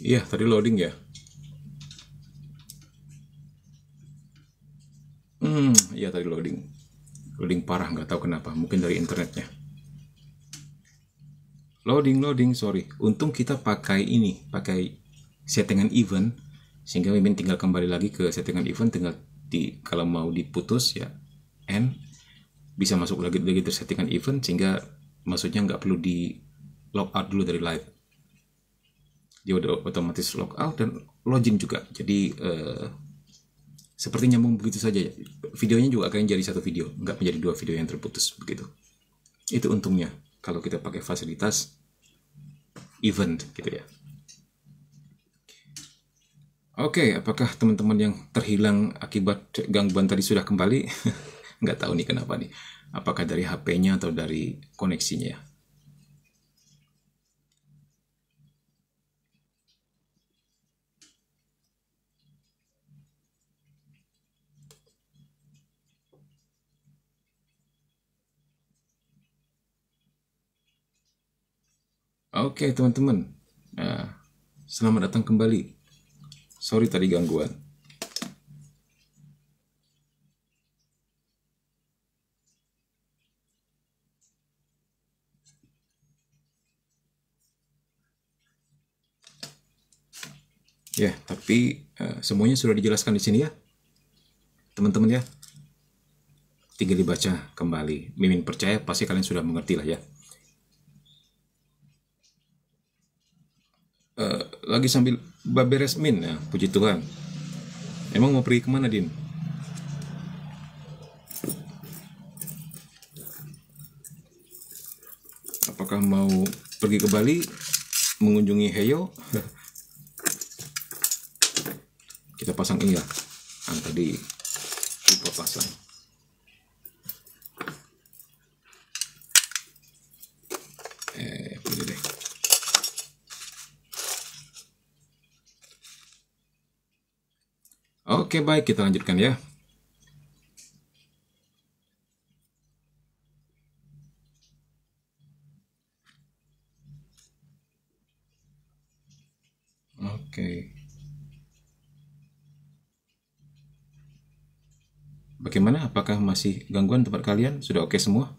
Iya, tadi loading ya. Iya tadi loading. Loading parah, nggak tahu kenapa. Mungkin dari internetnya. Loading, sorry. Untung kita pakai ini, pakai settingan event, sehingga Mimin tinggal kembali lagi ke settingan event, tinggal kalau mau diputus ya end, bisa masuk lagi ke settingan event, sehingga maksudnya nggak perlu di log out dulu dari live. Dia udah otomatis log out dan login juga. Jadi seperti nyambung begitu saja ya. Videonya juga akan jadi satu video, nggak menjadi dua video yang terputus begitu. Itu untungnya kalau kita pakai fasilitas event gitu ya. Oke, apakah teman-teman yang terhilang akibat gangguan tadi sudah kembali? Nggak tahu nih kenapa nih. Apakah dari HP-nya atau dari koneksinya? Oke teman-teman, selamat datang kembali. Sorry tadi gangguan. Ya, tapi semuanya sudah dijelaskan di sini ya, teman-teman ya. Tinggal dibaca kembali. Mimin percaya pasti kalian sudah mengerti lah ya. Lagi sambil beres min ya, puji Tuhan. Emang mau pergi kemana, Din? Apakah mau pergi ke Bali mengunjungi Heyo? Kita pasang ini ya. Tadi lupa pasang. Pilih deh. Oke, baik, kita lanjutkan ya. Oke. Bagaimana? Apakah masih gangguan tempat kalian? Sudah oke semua?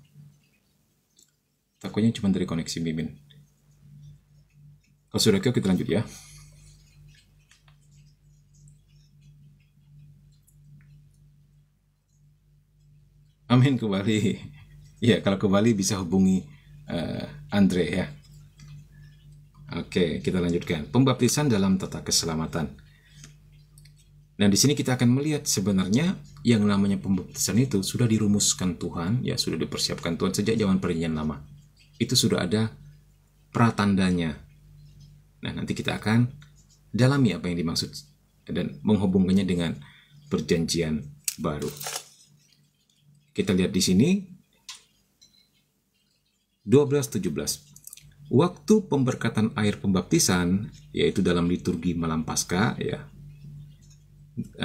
Takutnya cuma dari koneksi Mimin. Kalau sudah oke, kita lanjut ya. Amin, ke Bali. Ya, kalau ke Bali bisa hubungi Andre ya. Oke, kita lanjutkan. Pembaptisan dalam tata keselamatan. Nah, di sini kita akan melihat sebenarnya yang namanya pembaptisan itu sudah dirumuskan Tuhan, ya sudah dipersiapkan Tuhan sejak zaman Perjanjian Lama. Itu sudah ada pratandanya. Nah, nanti kita akan dalami apa yang dimaksud dan menghubungkannya dengan Perjanjian Baru. Kita lihat di sini 12:17. Waktu pemberkatan air pembaptisan, yaitu dalam liturgi malam Paskah ya.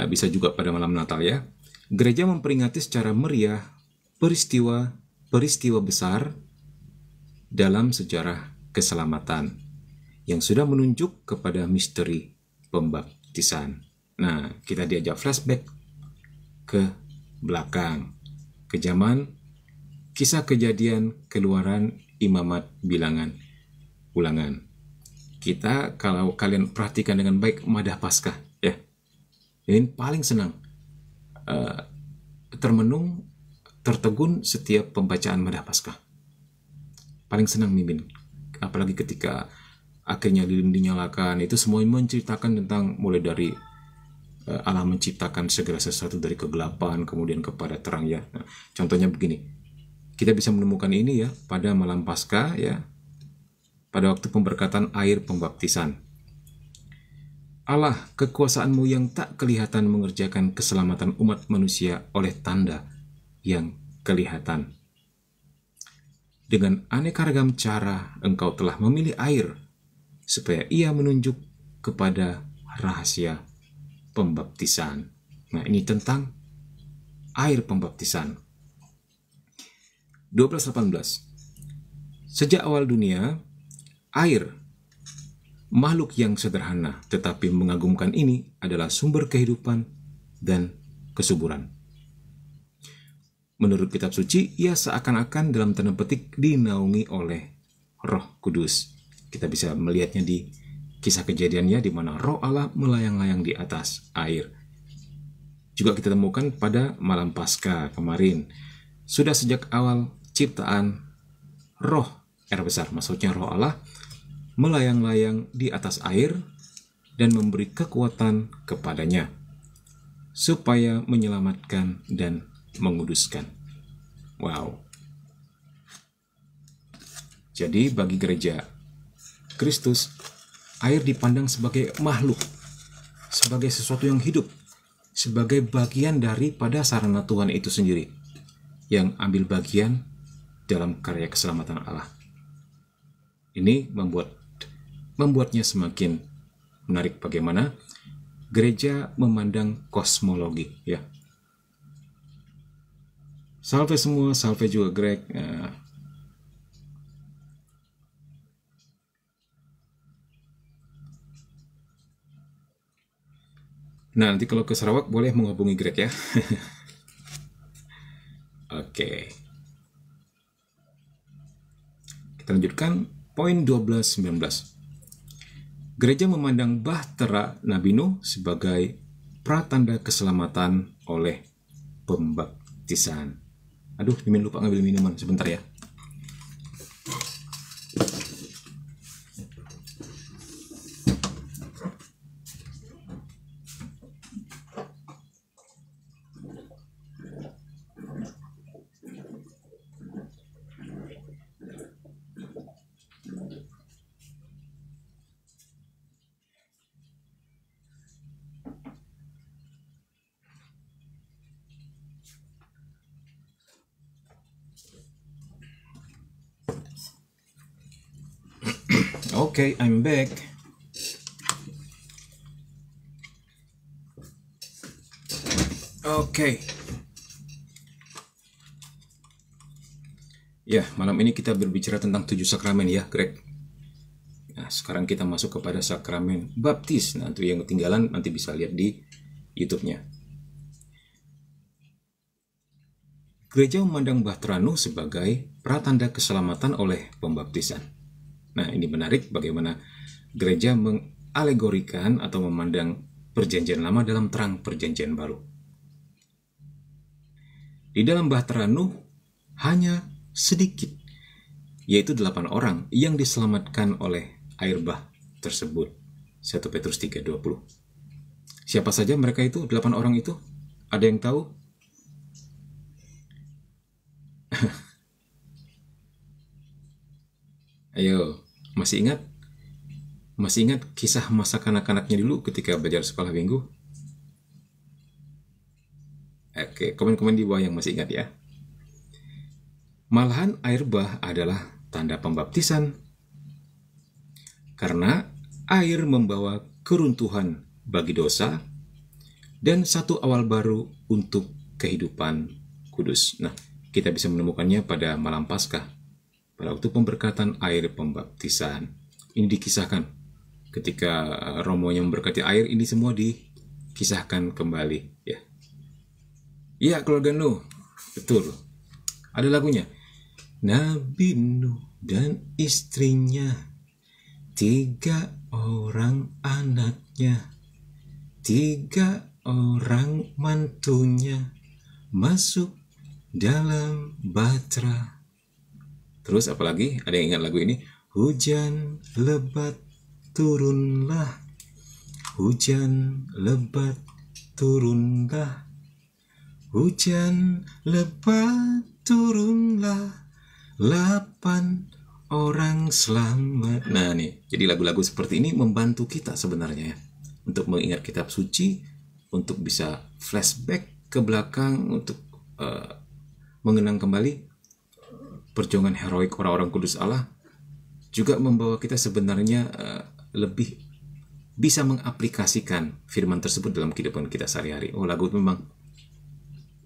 Bisa juga pada malam Natal ya. Gereja memperingati secara meriah peristiwa besar dalam sejarah keselamatan yang sudah menunjuk kepada misteri pembaptisan. Nah, kita diajak flashback ke belakang, ke zaman kisah kejadian, keluaran, imamat, bilangan, ulangan. Kita kalau kalian perhatikan dengan baik Madah Paskah ya, ini paling senang termenung, tertegun setiap pembacaan Madah Paskah. Paling senang Mimin, apalagi ketika akhirnya lilin dinyalakan, itu semua menceritakan tentang mulai dari Allah menciptakan segala sesuatu dari kegelapan kemudian kepada terang ya. Nah, contohnya begini, kita bisa menemukan ini ya pada malam Paskah ya, pada waktu pemberkatan air pembaptisan. Allah, kekuasaanmu yang tak kelihatan mengerjakan keselamatan umat manusia oleh tanda yang kelihatan. Dengan aneka ragam cara engkau telah memilih air supaya ia menunjuk kepada rahasia pembaptisan. Nah, ini tentang air pembaptisan. 12:18. Sejak awal dunia, air Makhluk yang sederhana tetapi mengagumkan ini adalah sumber kehidupan dan kesuburan. Menurut kitab suci, ia seakan-akan dalam tanda petik dinaungi oleh Roh Kudus. Kita bisa melihatnya di kisah kejadiannya di mana Roh Allah melayang-layang di atas air. Juga kita temukan pada malam Paskah kemarin. Sudah sejak awal ciptaan, Roh R besar, maksudnya Roh Allah, melayang-layang di atas air dan memberi kekuatan kepadanya supaya menyelamatkan dan menguduskan. Wow. Jadi bagi gereja Kristus, air dipandang sebagai makhluk, sebagai sesuatu yang hidup, sebagai bagian daripada sarana Tuhan itu sendiri yang ambil bagian dalam karya keselamatan Allah. Ini membuatnya semakin menarik bagaimana gereja memandang kosmologi, ya. Salve semua, salve juga Greg. Nah, nanti kalau ke Sarawak boleh menghubungi Greg ya. Oke. Kita lanjutkan poin 12-19. Gereja memandang bahtera Nabi Nuh sebagai pratanda keselamatan oleh pembaptisan. Aduh, Mimin lupa ngambil minuman sebentar ya. Okay, I'm back. Okay. Ya, malam ini kita berbicara tentang 7 sakramen ya, Greg. Nah, sekarang kita masuk kepada sakramen baptis. Nah, untuk yang ketinggalan nanti bisa lihat di YouTube-nya. Gereja memandang bahtera Nuh sebagai pratanda keselamatan oleh pembaptisan. Nah, ini menarik bagaimana gereja mengalegorikan atau memandang perjanjian lama dalam terang perjanjian baru. Di dalam bahtera Nuh hanya sedikit, yaitu 8 orang yang diselamatkan oleh air bah tersebut. 1 Petrus 3:20. Siapa saja mereka itu, 8 orang itu? Ada yang tahu? Ayo, masih ingat? Masih ingat kisah masa kanak-kanaknya dulu ketika belajar sekolah minggu? Oke, komen-komen di bawah yang masih ingat ya. Malahan air bah adalah tanda pembaptisan. Karena air membawa keruntuhan bagi dosa dan satu awal baru untuk kehidupan kudus. Nah, kita bisa menemukannya pada malam Paskah. Pada waktu pemberkatan air pembaptisan, ini dikisahkan ketika Romo yang memberkati air, ini semua dikisahkan kembali ya. Iya, keluarga Nuh, betul. Ada lagunya. Nabi Nuh dan istrinya, 3 orang anaknya, 3 orang mantunya masuk dalam bahtera. Terus apalagi? Ada yang ingat lagu ini? Hujan lebat turunlah, hujan lebat turunlah, hujan lebat turunlah, 8 orang selamat. Nah nih, jadi lagu-lagu seperti ini membantu kita sebenarnya ya, untuk mengingat kitab suci, untuk bisa flashback ke belakang, untuk mengenang kembali perjuangan heroik orang-orang kudus Allah, juga membawa kita sebenarnya lebih bisa mengaplikasikan firman tersebut dalam kehidupan kita sehari-hari. Oh, lagu itu memang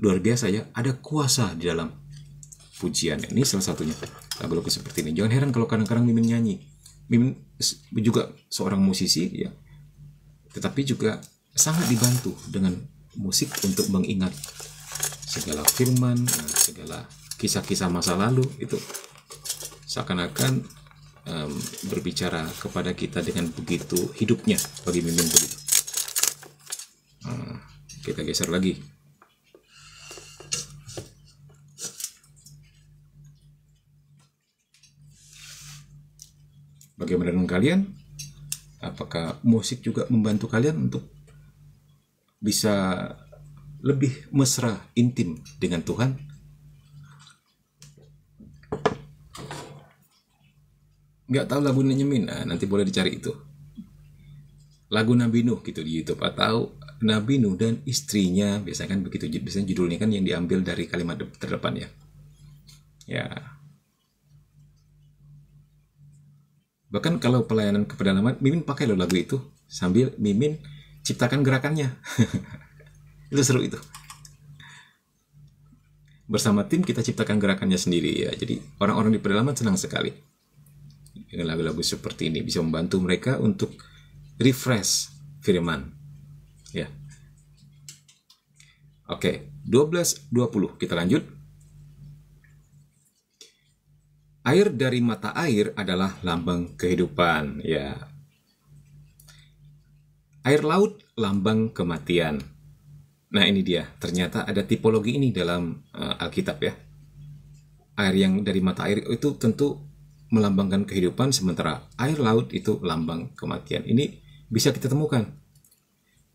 luar biasa ya, ada kuasa di dalam pujian. Ini salah satunya lagu-lagu seperti ini. Jangan heran kalau kadang-kadang Mimin nyanyi Mimin juga seorang musisi ya, tetapi juga sangat dibantu dengan musik untuk mengingat segala firman, segala kisah-kisah masa lalu. Itu seakan-akan berbicara kepada kita dengan begitu hidupnya bagi Mimin begitu. Kita geser lagi. Bagaimana dengan kalian? Apakah musik juga membantu kalian untuk bisa lebih mesra, intim dengan Tuhan? Nggak tahu lagu Nyemin? Nah, nanti boleh dicari itu. Lagu Nabi Nuh gitu di YouTube, atau Nabi Nuh dan istrinya, biasanya kan begitu. Biasanya judulnya kan yang diambil dari kalimat terdepan ya. Ya. Bahkan kalau pelayanan ke pedalaman, Mimin pakai loh lagu itu sambil Mimin ciptakan gerakannya. Itu seru itu. Bersama tim kita ciptakan gerakannya sendiri ya. Jadi orang-orang di pedalaman senang sekali dengan lagu-lagu seperti ini, bisa membantu mereka untuk refresh firman. Ya. Oke, 12:20 kita lanjut. Air dari mata air adalah lambang kehidupan, ya. Air laut lambang kematian. Nah, ini dia. Ternyata ada tipologi ini dalam Alkitab ya. Air yang dari mata air itu tentu melambangkan kehidupan, sementara air laut itu lambang kematian. Ini bisa kita temukan.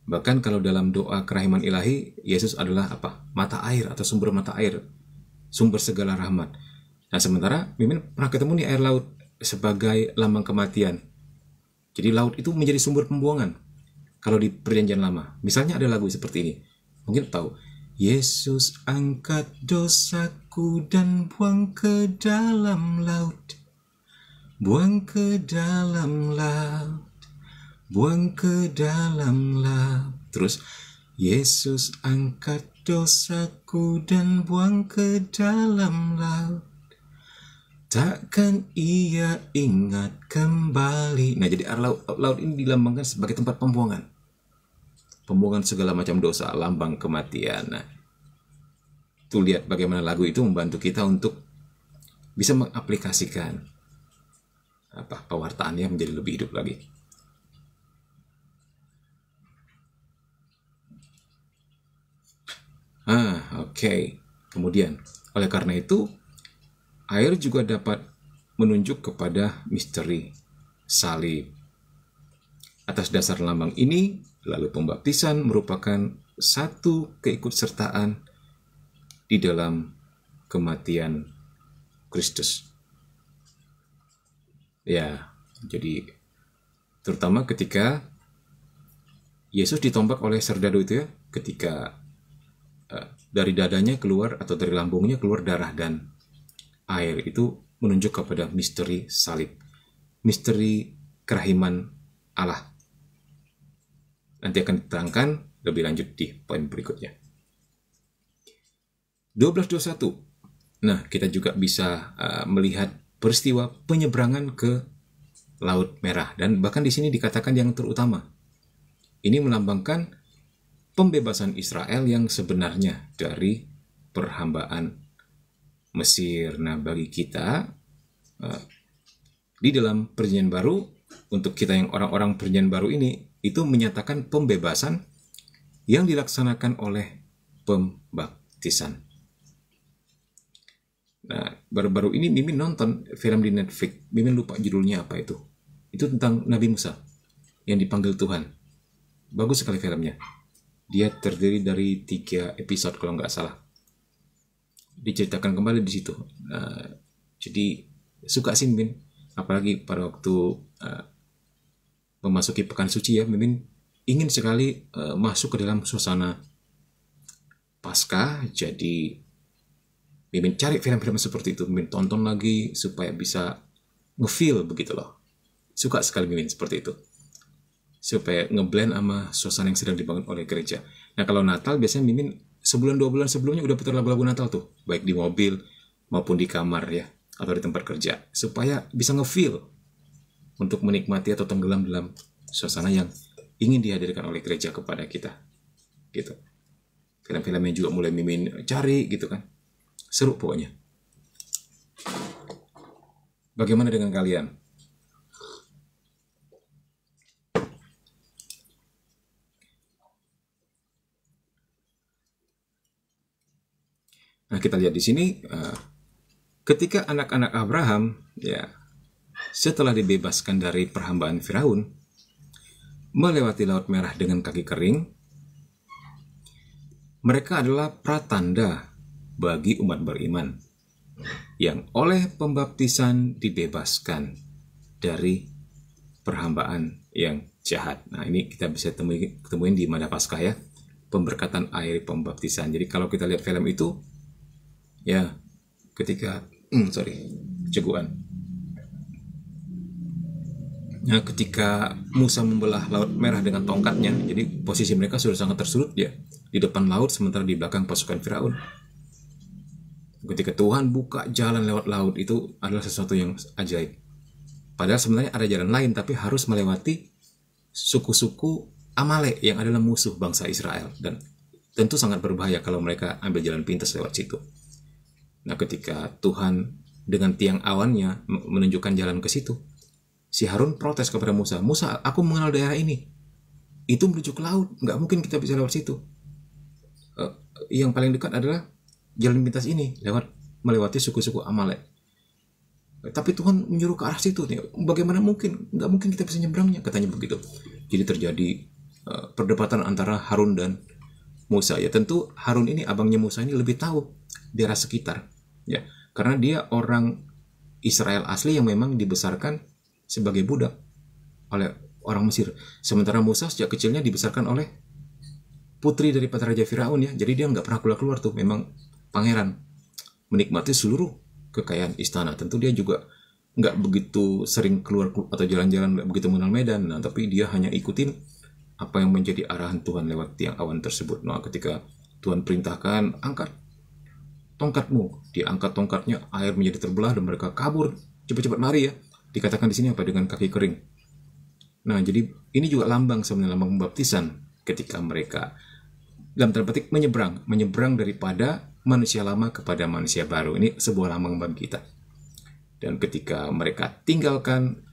Bahkan kalau dalam doa kerahiman ilahi, Yesus adalah apa? Mata air atau sumber mata air, sumber segala rahmat. Nah, sementara Mimin pernah ketemu nih air laut sebagai lambang kematian. Jadi laut itu menjadi sumber pembuangan. Kalau di Perjanjian Lama, misalnya ada lagu seperti ini. Mungkin tahu, Yesus angkat dosaku dan buang ke dalam laut. Buang ke dalam laut. Buang ke dalam laut. Terus, Yesus angkat dosaku dan buang ke dalam laut. Takkan ia ingat kembali. Nah, jadi air laut ini dilambangkan sebagai tempat pembuangan. Pembuangan segala macam dosa, lambang kematian. Nah, tuh lihat bagaimana lagu itu membantu kita untuk bisa mengaplikasikan pewartaannya menjadi lebih hidup lagi. Oke. Kemudian, oleh karena itu, air juga dapat menunjuk kepada misteri salib. Atas dasar lambang ini, lalu pembaptisan merupakan satu keikutsertaan di dalam kematian Kristus. Ya, jadi terutama ketika Yesus ditombak oleh serdadu itu ya, ketika dari dadanya keluar atau dari lambungnya keluar darah dan air, itu menunjuk kepada misteri salib, misteri kerahiman Allah. Nanti akan diterangkan lebih lanjut di poin berikutnya. 12:21. Nah, kita juga bisa melihat peristiwa penyeberangan ke Laut Merah, dan bahkan di sini dikatakan yang terutama. Ini melambangkan pembebasan Israel yang sebenarnya dari perhambaan Mesir. Nah, bagi kita di dalam Perjanjian Baru, untuk kita yang orang-orang Perjanjian Baru ini, itu menyatakan pembebasan yang dilaksanakan oleh pembaptisan. Nah, baru-baru ini Mimin nonton film di Netflix. Mimin lupa judulnya apa itu. Itu tentang Nabi Musa yang dipanggil Tuhan. Bagus sekali filmnya. Dia terdiri dari 3 episode kalau nggak salah. Diceritakan kembali di situ. Jadi suka sih Mimin, apalagi pada waktu memasuki pekan suci ya, Mimin ingin sekali masuk ke dalam suasana Paskah. Jadi Mimin cari film-film seperti itu, Mimin tonton lagi supaya bisa nge-feel begitu loh. Suka sekali Mimin seperti itu, supaya ngeblend sama suasana yang sedang dibangun oleh gereja. Nah, kalau Natal biasanya Mimin sebulan 2 bulan sebelumnya udah putar lagu-lagu Natal tuh, baik di mobil maupun di kamar ya, atau di tempat kerja, supaya bisa nge-feel untuk menikmati atau tenggelam dalam suasana yang ingin dihadirkan oleh gereja kepada kita. Gitu. Film-filmnya juga mulai Mimin cari gitu kan. Seru pokoknya. Bagaimana dengan kalian? Nah, kita lihat di sini ketika anak-anak Abraham ya setelah dibebaskan dari perhambaan Firaun melewati Laut Merah dengan kaki kering, mereka adalah pratanda bagi umat beriman yang oleh pembaptisan dibebaskan dari perhambaan yang jahat. Nah, ini kita bisa temuin di Mada Paskah ya, pemberkatan air pembaptisan. Jadi kalau kita lihat film itu ya, ketika ceguan. Nah, ketika Musa membelah Laut Merah dengan tongkatnya, jadi posisi mereka sudah sangat tersulut ya, di depan laut sementara di belakang pasukan Firaun. Ketika Tuhan buka jalan lewat laut, itu adalah sesuatu yang ajaib. Padahal sebenarnya ada jalan lain, tapi harus melewati suku-suku Amalek yang adalah musuh bangsa Israel, dan tentu sangat berbahaya kalau mereka ambil jalan pintas lewat situ. Nah, ketika Tuhan dengan tiang awannya menunjukkan jalan ke situ, si Harun protes kepada Musa, "Musa, aku mengenal daerah ini. Itu menuju ke laut, nggak mungkin kita bisa lewat situ. Yang paling dekat adalah jalan pintas ini, melewati suku-suku Amalek. Tapi Tuhan menyuruh ke arah situ. Bagaimana mungkin? Nggak mungkin kita bisa nyebrangnya," katanya begitu. Jadi terjadi perdebatan antara Harun dan Musa. Ya tentu Harun ini, abangnya Musa ini, lebih tahu daerah sekitar. Ya, karena dia orang Israel asli yang memang dibesarkan sebagai budak oleh orang Mesir. Sementara Musa sejak kecilnya dibesarkan oleh putri daripada Raja Firaun ya. Jadi dia nggak pernah keluar-keluar tuh, memang pangeran. Menikmati seluruh kekayaan istana. Tentu dia juga nggak begitu sering keluar atau jalan-jalan, nggak begitu mengenal medan. Nah, tapi dia hanya ikutin apa yang menjadi arahan Tuhan lewat tiang awan tersebut. Nah, ketika Tuhan perintahkan, "Angkat tongkatmu," dia angkat tongkatnya, air menjadi terbelah dan mereka kabur, cepat-cepat lari ya. Dikatakan di sini apa? Dengan kaki kering. Nah, jadi ini juga lambang, sebenarnya lambang pembaptisan ketika mereka dalam tanda petik menyeberang daripada manusia lama kepada manusia baru. Ini sebuah lambang bagi kita. Dan ketika mereka tinggalkan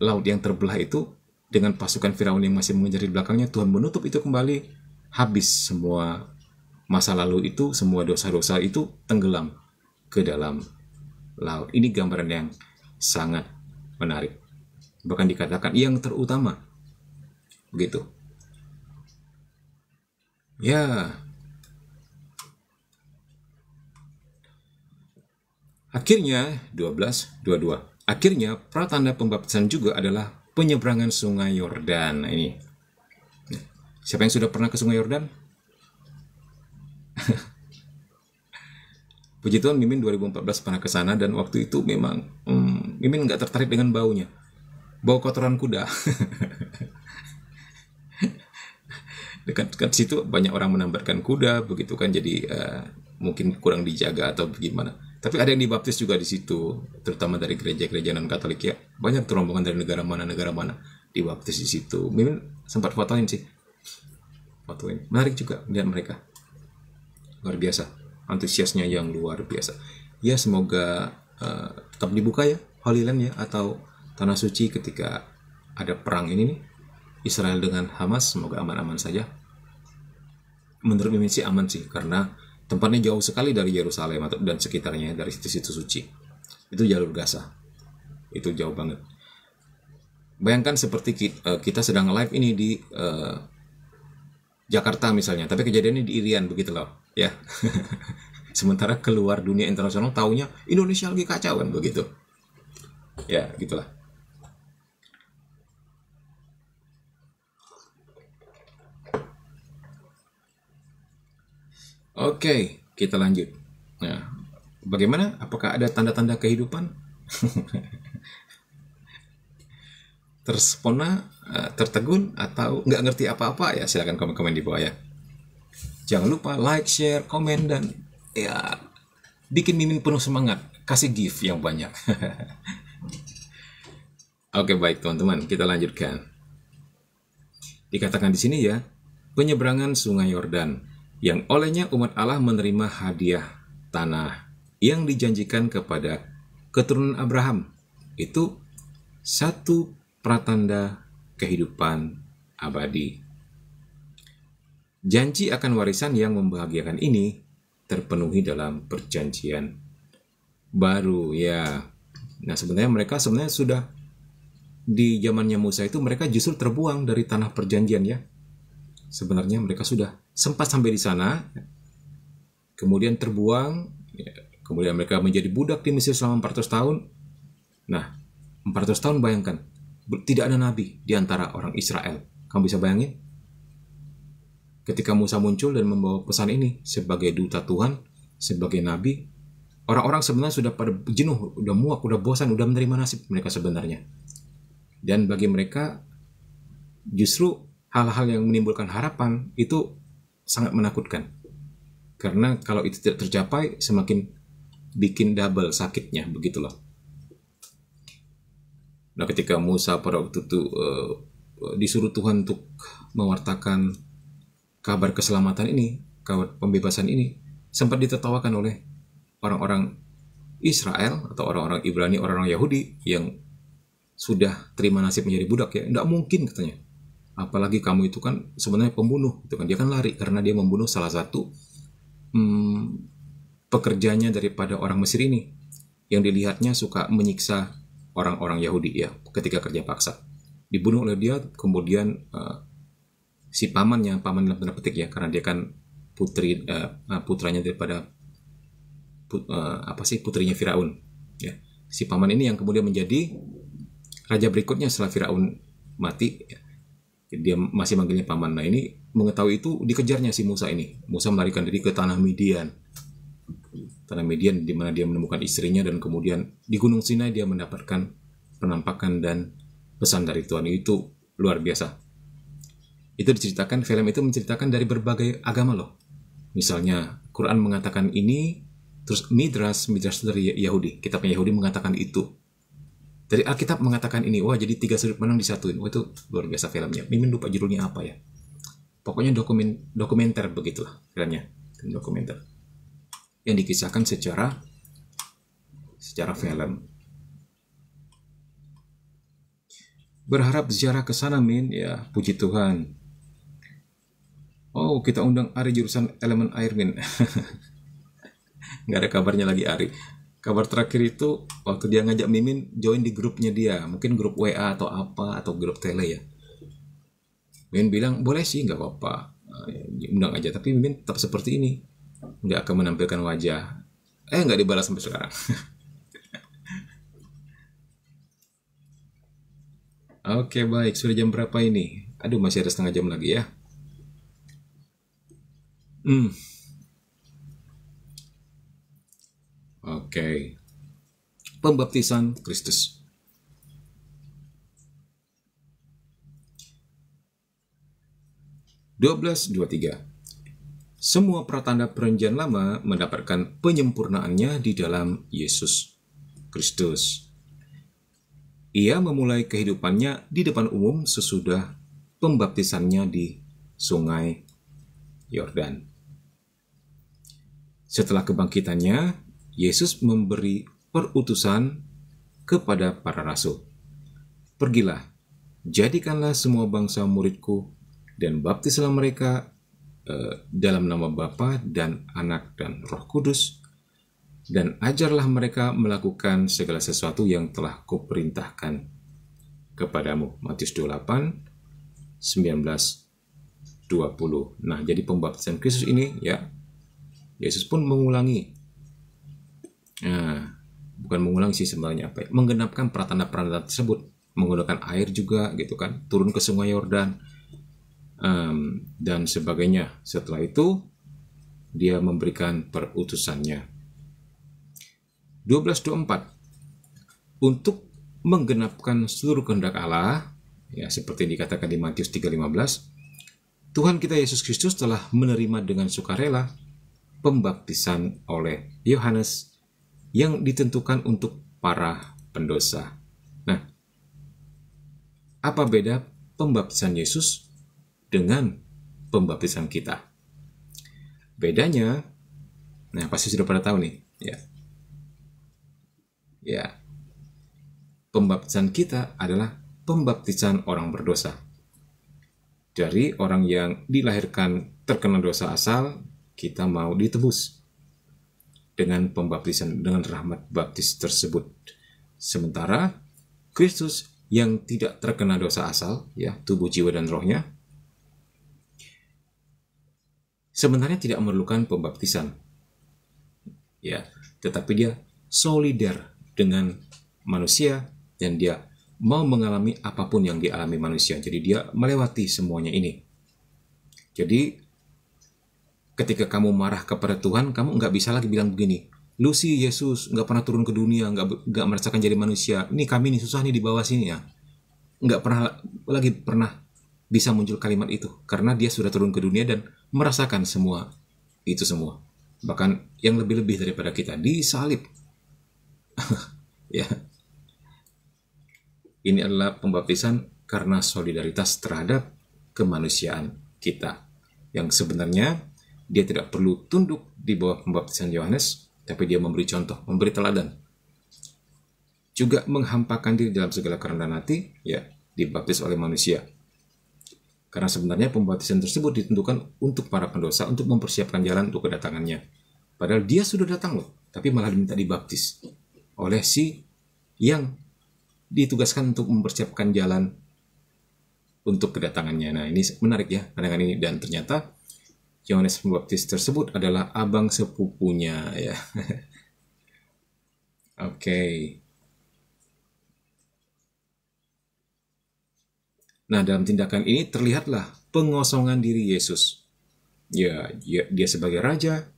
laut yang terbelah itu dengan pasukan Firaun yang masih mengejar di belakangnya, Tuhan menutup itu kembali, habis semua masa lalu itu, semua dosa-dosa itu tenggelam ke dalam laut. Ini gambaran yang sangat menarik. Bahkan dikatakan yang terutama. Begitu. Ya. Akhirnya 12:22. Akhirnya pratanda pembaptisan juga adalah penyeberangan Sungai Yordan. Nah, ini. Siapa yang sudah pernah ke Sungai Yordan? Puji Tuhan, Mimin 2014 pernah ke sana dan waktu itu memang Mimin nggak tertarik dengan baunya. Bau kotoran kuda. Dekat situ banyak orang menambatkan kuda, begitu kan, jadi mungkin kurang dijaga atau bagaimana. Tapi ada yang dibaptis juga di situ, terutama dari gereja-gereja non Katolik ya. Banyak tuh rombongan dari negara mana dibaptis di situ. Mimin sempat fotoin sih. Menarik juga melihat mereka. Luar biasa, antusiasnya yang luar biasa. Ya, semoga tetap dibuka ya Holy Land ya, atau Tanah Suci ketika ada perang ini nih, Israel dengan Hamas. Semoga aman-aman saja. Menurut Mimin sih aman sih, karena tempatnya jauh sekali dari Yerusalem dan sekitarnya, dari situ-situ suci. Itu jalur Gaza. Itu jauh banget. Bayangkan seperti kita sedang live ini di Jakarta misalnya, tapi kejadiannya di Irian, begitu loh ya. Sementara keluar dunia internasional taunya Indonesia lagi kacau kan, begitu ya, gitulah. Oke, kita lanjut. Nah, bagaimana? Apakah ada tanda-tanda kehidupan? Terspona, tertegun, atau nggak ngerti apa-apa? Ya, silakan komen-komen di bawah ya. Jangan lupa like, share, komen, dan ya bikin Mimin penuh semangat. Kasih gift yang banyak. Oke, baik teman-teman, kita lanjutkan. Dikatakan di sini ya, penyeberangan Sungai Yordan yang olehnya umat Allah menerima hadiah tanah yang dijanjikan kepada keturunan Abraham. Itu satu pratanda kehidupan abadi. Janji akan warisan yang membahagiakan ini terpenuhi dalam perjanjian baru ya. Nah, sebenarnya mereka sudah di zamannya Musa itu mereka justru terbuang dari tanah perjanjian ya. Sebenarnya mereka sudah sempat sampai di sana, kemudian terbuang, ya, kemudian mereka menjadi budak di Mesir selama 400 tahun. Nah, 400 tahun bayangkan, tidak ada nabi di antara orang Israel. Kamu bisa bayangin? Ketika Musa muncul dan membawa pesan ini sebagai duta Tuhan, sebagai nabi, orang-orang sebenarnya sudah pada jenuh, udah muak, udah bosan, udah menerima nasib mereka sebenarnya. Dan bagi mereka justru hal-hal yang menimbulkan harapan itu sangat menakutkan. Karena kalau itu tidak tercapai semakin bikin double sakitnya, begitulah. Nah, ketika Musa pada waktu itu disuruh Tuhan untuk mewartakan kabar keselamatan ini, kabar pembebasan ini, sempat ditertawakan oleh orang-orang Israel atau orang-orang Ibrani, orang-orang Yahudi yang sudah terima nasib menjadi budak ya. Tidak mungkin katanya. Apalagi kamu itu kan sebenarnya pembunuh, itu kan dia kan lari karena dia membunuh salah satu pekerjanya daripada orang Mesir ini yang dilihatnya suka menyiksa orang-orang Yahudi ya ketika kerja paksa. Dibunuh oleh dia, kemudian si pamannya, paman dalam tanda petik ya, karena dia kan putranya daripada putrinya Firaun ya. Si paman ini yang kemudian menjadi raja berikutnya setelah Firaun mati ya. Dia masih manggilnya paman. Nah, ini mengetahui itu dikejarnya si Musa ini. Musa melarikan diri ke tanah Midian. Tanah Midian di mana dia menemukan istrinya, dan kemudian di Gunung Sinai dia mendapatkan penampakan dan pesan dari Tuhan. Itu luar biasa. Itu diceritakan, film itu menceritakan dari berbagai agama loh. Misalnya Quran mengatakan ini, terus Midrash dari Yahudi, kitabnya Yahudi mengatakan itu. Dari Alkitab mengatakan ini. Wah, jadi 3 sudut pandang disatuin. Wah, itu luar biasa filmnya. Mimin lupa judulnya apa ya. Pokoknya dokumenter begitulah filmnya. Dokumenter yang dikisahkan secara film. Berharap ziarah ke sana, Min. Ya, puji Tuhan. Oh, kita undang Ari jurusan elemen air, Min. Nggak ada kabarnya lagi Ari. Kabar terakhir itu waktu dia ngajak Mimin join di grupnya dia, mungkin grup WA atau apa, atau grup tele ya. Mimin bilang boleh sih, nggak apa-apa, undang aja. Tapi Mimin tetap seperti ini, nggak akan menampilkan wajah. Nggak dibalas sampai sekarang. Oke, baik, sudah jam berapa ini? Aduh, masih ada setengah jam lagi ya. Oke. Pembaptisan Kristus. (12:23). Semua pratanda perjanjian lama mendapatkan penyempurnaannya di dalam Yesus Kristus. Ia memulai kehidupannya di depan umum sesudah pembaptisannya di Sungai Yordan. Setelah kebangkitannya, Yesus memberi perutusan kepada para rasul. Pergilah, jadikanlah semua bangsa muridku, dan baptislah mereka dalam nama Bapa dan Anak dan Roh Kudus, dan ajarlah mereka melakukan segala sesuatu yang telah kuperintahkan kepadamu. Matius 28, 19, 20. Nah, jadi pembaptisan Kristus ini ya, Yesus pun mengulangi. Nah, bukan mengulangi sih sebenarnya apa ya, menggenapkan pratanda-pratanda tersebut, menggunakan air juga gitu kan, turun ke Sungai Yordan dan sebagainya. Setelah itu dia memberikan perutusannya. 12:24 untuk menggenapkan seluruh kehendak Allah ya, seperti dikatakan di Matius 3:15, Tuhan kita Yesus Kristus telah menerima dengan sukarela pembaptisan oleh Yohanes yang ditentukan untuk para pendosa. Nah, Apa beda pembaptisan Yesus dengan pembaptisan kita? Bedanya, nah pasti sudah pada tahu nih, ya. Ya, pembaptisan kita adalah pembaptisan orang berdosa. Dari orang yang dilahirkan terkena dosa asal, kita mau ditebus dengan pembaptisan, dengan rahmat baptis tersebut. Sementara Kristus yang tidak terkena dosa asal, ya, tubuh, jiwa, dan rohnya, sebenarnya tidak memerlukan pembaptisan, ya, tetapi dia solider dengan manusia dan dia mau mengalami apapun yang dialami manusia. Jadi dia melewati semuanya ini. Jadi ketika kamu marah kepada Tuhan, kamu nggak bisa lagi bilang begini, lu sih Yesus nggak pernah turun ke dunia, nggak merasakan jadi manusia. Ini kami nih susah nih di bawah sini ya. Nggak pernah bisa muncul kalimat itu karena dia sudah turun ke dunia dan merasakan semua itu semua. Bahkan yang lebih-lebih daripada kita disalib. Ya. Ini adalah pembaptisan karena solidaritas terhadap kemanusiaan kita. Yang sebenarnya dia tidak perlu tunduk di bawah pembaptisan Yohanes, tapi dia memberi contoh, memberi teladan. Juga menghampakan diri dalam segala kerendahan hati, ya, dibaptis oleh manusia. Karena sebenarnya pembaptisan tersebut ditentukan untuk para pendosa, untuk mempersiapkan jalan untuk kedatangannya. Padahal dia sudah datang loh, tapi malah diminta dibaptis oleh si yang ditugaskan untuk mempersiapkan jalan untuk kedatangannya. Nah, ini menarik ya pandangan ini, dan ternyata Yohanes Pembaptis tersebut adalah abang sepupunya ya. Oke. Nah, dalam tindakan ini terlihatlah pengosongan diri Yesus. Ya, dia sebagai raja,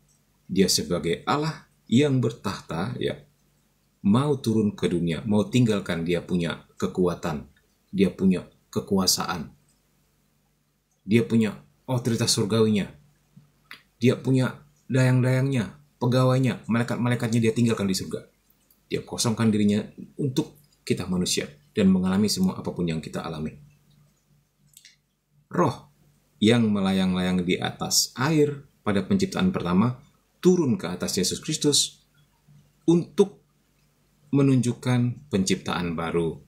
dia sebagai Allah yang bertahta, ya, mau turun ke dunia, mau tinggalkan dia punya kekuatan, dia punya kekuasaan, dia punya otoritas surgawinya, dia punya dayang-dayangnya, pegawainya, malaikat-malaikatnya dia tinggalkan di surga. Dia kosongkan dirinya untuk kita manusia dan mengalami semua apapun yang kita alami. Roh yang melayang-layang di atas air pada penciptaan pertama turun ke atas Yesus Kristus untuk menunjukkan penciptaan baru.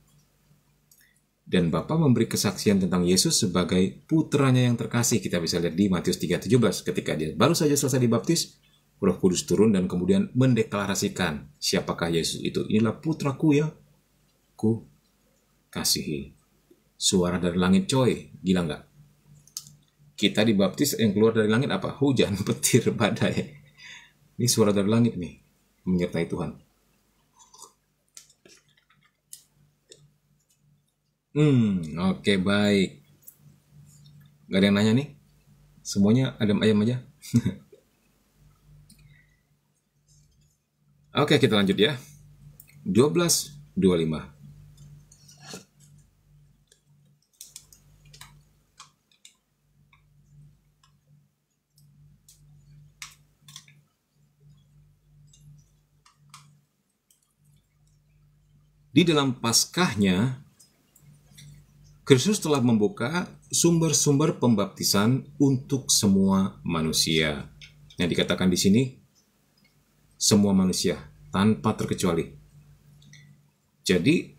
Dan Bapa memberi kesaksian tentang Yesus sebagai putranya yang terkasih. Kita bisa lihat di Matius 3:17 ketika dia baru saja selesai dibaptis, Roh Kudus turun dan kemudian mendeklarasikan siapakah Yesus itu. Inilah putraku yang ku kasihi. Suara dari langit, coy. Gila nggak? Kita dibaptis, yang keluar dari langit apa? Hujan, petir, badai. Ini suara dari langit nih, menyertai Tuhan. Oke, baik. Gak ada yang nanya nih? Semuanya adem ayam aja? Oke, kita lanjut ya. 12:25. Di dalam Paskahnya, Kristus telah membuka sumber-sumber pembaptisan untuk semua manusia. Yang dikatakan di sini, semua manusia, tanpa terkecuali. Jadi,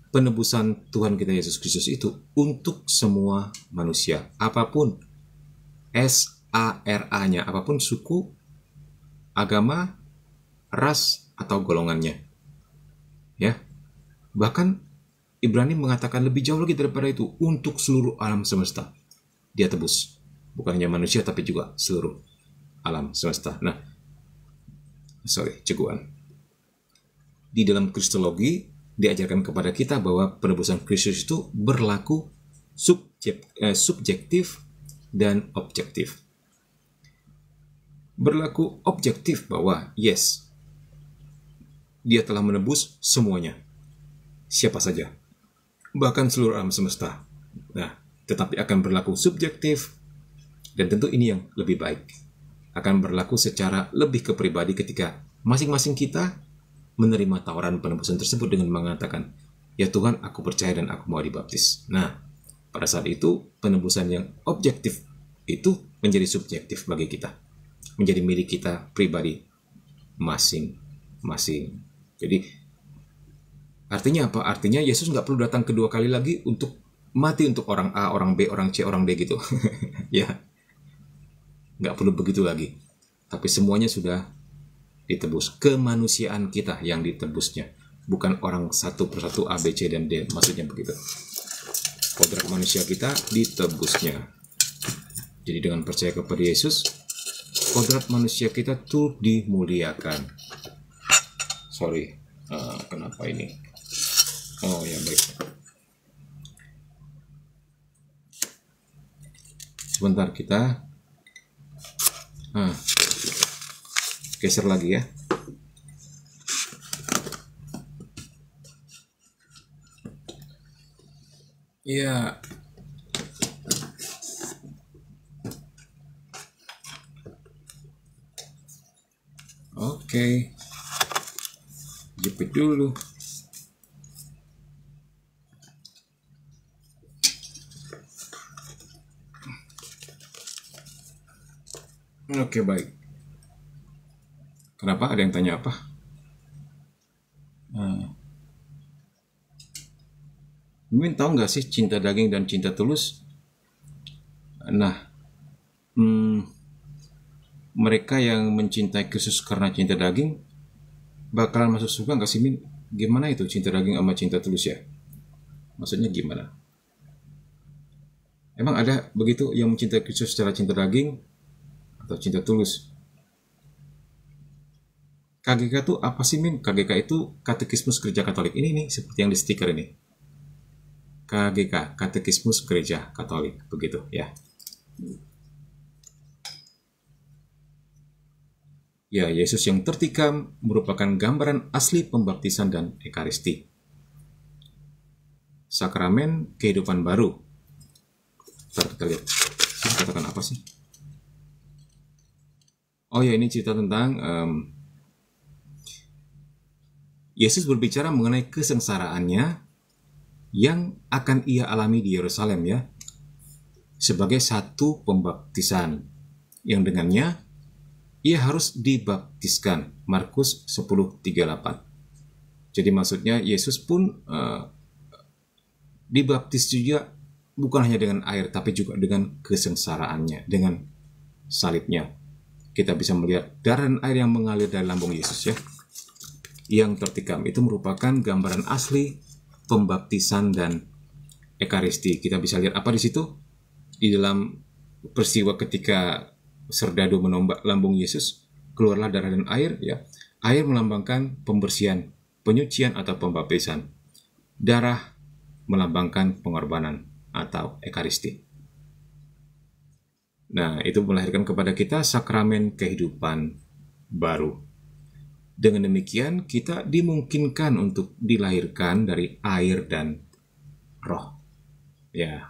penebusan Tuhan kita Yesus Kristus itu untuk semua manusia. Apapun SARA-nya, apapun suku, agama, ras, atau golongannya. Ya, bahkan Ibrani mengatakan lebih jauh lagi daripada itu, untuk seluruh alam semesta. Dia tebus. Bukan hanya manusia, tapi juga seluruh alam semesta. Nah, ceguan. Di dalam Kristologi, diajarkan kepada kita bahwa penebusan Kristus itu berlaku subjektif dan objektif. Berlaku objektif bahwa, yes, dia telah menebus semuanya. Siapa saja. Bahkan seluruh alam semesta. Nah, tetapi akan berlaku subjektif, dan tentu ini yang lebih baik. Akan berlaku secara lebih ke pribadi ketika masing-masing kita menerima tawaran penebusan tersebut dengan mengatakan, ya Tuhan, aku percaya dan aku mau dibaptis. Nah, pada saat itu penebusan yang objektif itu menjadi subjektif bagi kita, menjadi milik kita pribadi masing-masing. Jadi artinya apa? Artinya Yesus nggak perlu datang kedua kali lagi untuk mati untuk orang A, orang B, orang C, orang D gitu. Ya, nggak perlu begitu lagi. Tapi semuanya sudah ditebus. Kemanusiaan kita yang ditebusnya, bukan orang satu persatu A, B, C, dan D. Maksudnya begitu. Kodrat manusia kita ditebusnya. Jadi dengan percaya kepada Yesus, kodrat manusia kita turut dimuliakan. Sorry, kenapa ini? Oh ya, baik. Sebentar, kita geser lagi ya. Ya. Oke. Jepit dulu. Oke, baik. Kenapa? Ada yang tanya apa? Mimin tahu nggak sih cinta daging dan cinta tulus? Nah, mereka yang mencintai Kristus karena cinta daging bakalan masuk surga nggak sih, Min? Gimana itu cinta daging sama cinta tulus ya? Maksudnya gimana? Emang ada begitu yang mencintai Kristus secara cinta daging atau cinta tulus? KGK itu apa sih, Min? KGK itu Katekismus Gereja Katolik. Ini nih, seperti yang di stiker ini. KGK, Katekismus Gereja Katolik. Begitu ya. Ya, Yesus yang tertikam merupakan gambaran asli pembaptisan dan ekaristi. Sakramen kehidupan baru. Ntar kita lihat. Ini katakan apa sih? Oh ya, ini cerita tentang Yesus berbicara mengenai kesengsaraannya yang akan ia alami di Yerusalem ya, sebagai satu pembaptisan yang dengannya ia harus dibaptiskan. Markus 10:38. Jadi maksudnya Yesus pun dibaptis juga bukan hanya dengan air, tapi juga dengan kesengsaraannya, dengan salibnya. Kita bisa melihat darah dan air yang mengalir dari lambung Yesus ya, yang tertikam. Itu merupakan gambaran asli pembaptisan dan ekaristi. Kita bisa lihat apa di situ? Di dalam peristiwa ketika serdadu menombak lambung Yesus, keluarlah darah dan air ya. Air melambangkan pembersihan, penyucian atau pembaptisan. Darah melambangkan pengorbanan atau ekaristi. Nah, itu melahirkan kepada kita sakramen kehidupan baru. Dengan demikian, kita dimungkinkan untuk dilahirkan dari air dan roh. Ya.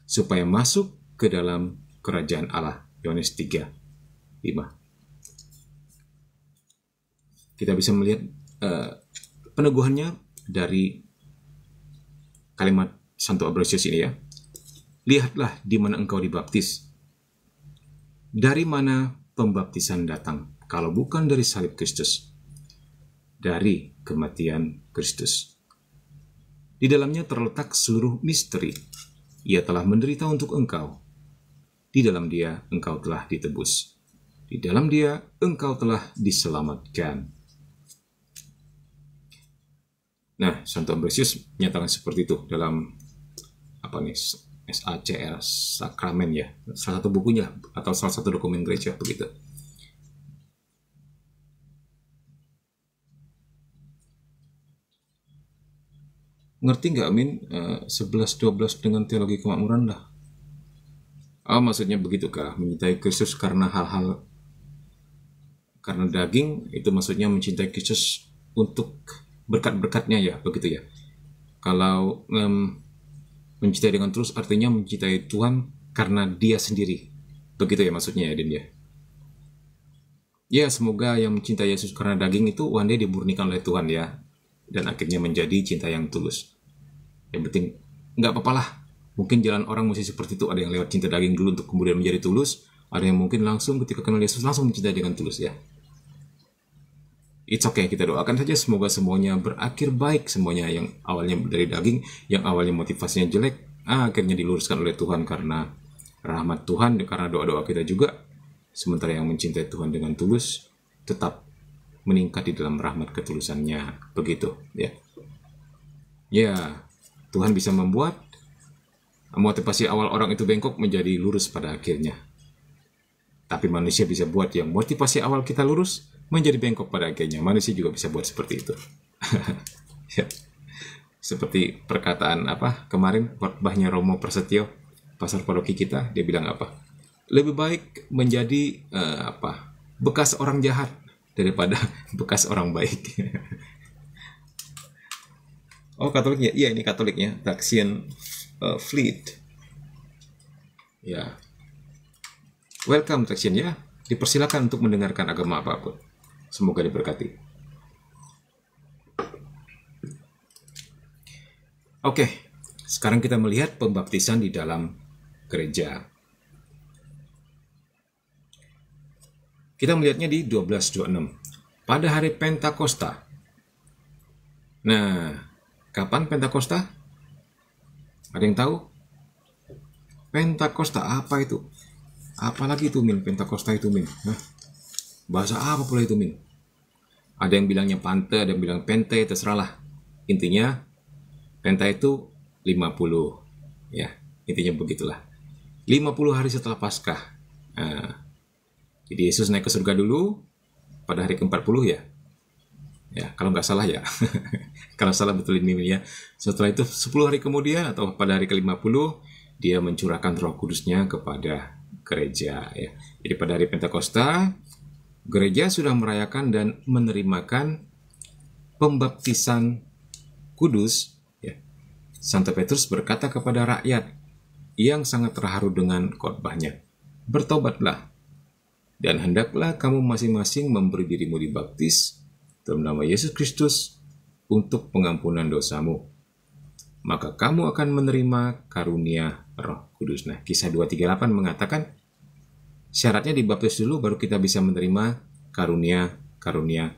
Supaya masuk ke dalam kerajaan Allah. Yohanes 3:5. Kita bisa melihat peneguhannya dari kalimat Santo Ambrosius ini ya. Lihatlah di mana engkau dibaptis. Dari mana pembaptisan datang? Kalau bukan dari salib Kristus, dari kematian Kristus. Di dalamnya terletak seluruh misteri. Ia telah menderita untuk engkau. Di dalam Dia engkau telah ditebus. Di dalam Dia engkau telah diselamatkan. Nah, Santo Ambrosius menyatakan seperti itu dalam SACR, Sakramen ya, salah satu bukunya atau salah satu dokumen gereja begitu. Ngerti nggak, Min? 11-12 dengan teologi kemakmuran dah. Maksudnya begitukah? Mencintai Kristus karena hal-hal, karena daging, itu maksudnya mencintai Kristus untuk berkat-berkatnya ya, begitu ya. Kalau mencintai dengan tulus artinya mencintai Tuhan karena Dia sendiri. Begitu ya maksudnya ya, Din ya. Ya, semoga yang mencintai Yesus karena daging itu one day dimurnikan oleh Tuhan ya. dan akhirnya menjadi cinta yang tulus. Yang penting nggak apa-apa lah. Mungkin jalan orang masih seperti itu, ada yang lewat cinta daging dulu untuk kemudian menjadi tulus, ada yang mungkin langsung ketika kenal Yesus langsung mencintai dengan tulus ya. It's okay, kita doakan saja semoga semuanya berakhir baik, semuanya yang awalnya dari daging, yang awalnya motivasinya jelek, akhirnya diluruskan oleh Tuhan karena rahmat Tuhan, karena doa-doa kita juga. Sementara yang mencintai Tuhan dengan tulus tetap meningkat di dalam rahmat ketulusannya, begitu ya. Ya, Tuhan bisa membuat motivasi awal orang itu bengkok menjadi lurus pada akhirnya. Tapi manusia bisa buat yang motivasi awal kita lurus menjadi bengkok pada akhirnya. Manusia juga bisa buat seperti itu. Ya. Seperti perkataan apa kemarin khotbahnya Romo Prasetyo, pastor paroki kita, dia bilang apa? Lebih baik menjadi bekas orang jahat daripada bekas orang baik. Oh, Katoliknya? Iya, ini Katoliknya. Taxian Fleet. Ya. Welcome Taxian ya. Dipersilakan untuk mendengarkan agama apapun. Semoga diberkati. Oke, sekarang kita melihat pembaptisan di dalam gereja. Kita melihatnya di 12:26. Pada hari Pentakosta. Nah, kapan Pentakosta? Ada yang tahu? Pentakosta apa itu? Apalagi itu Min? Pentakosta itu Min? Hah? Bahasa apa pula itu Min? Ada yang bilangnya pante, ada yang bilang pente, terserahlah. Intinya Penta itu 50. Ya, intinya begitulah. 50 hari setelah Paskah. Nah, jadi Yesus naik ke surga dulu pada hari ke-40 ya. Ya, kalau nggak salah ya. Kalau salah betul ini ya. Setelah itu 10 hari kemudian atau pada hari ke-50 dia mencurahkan Roh Kudusnya kepada gereja ya. Jadi pada hari Pentakosta gereja sudah merayakan dan menerimakan pembaptisan kudus ya. Santo Petrus berkata kepada rakyat yang sangat terharu dengan khotbahnya, "Bertobatlah dan hendaklah kamu masing-masing memberi dirimu dibaptis dalam nama Yesus Kristus untuk pengampunan dosamu. Maka kamu akan menerima karunia Roh Kudus." Nah, Kisah 2:38 mengatakan syaratnya dibaptis dulu baru kita bisa menerima karunia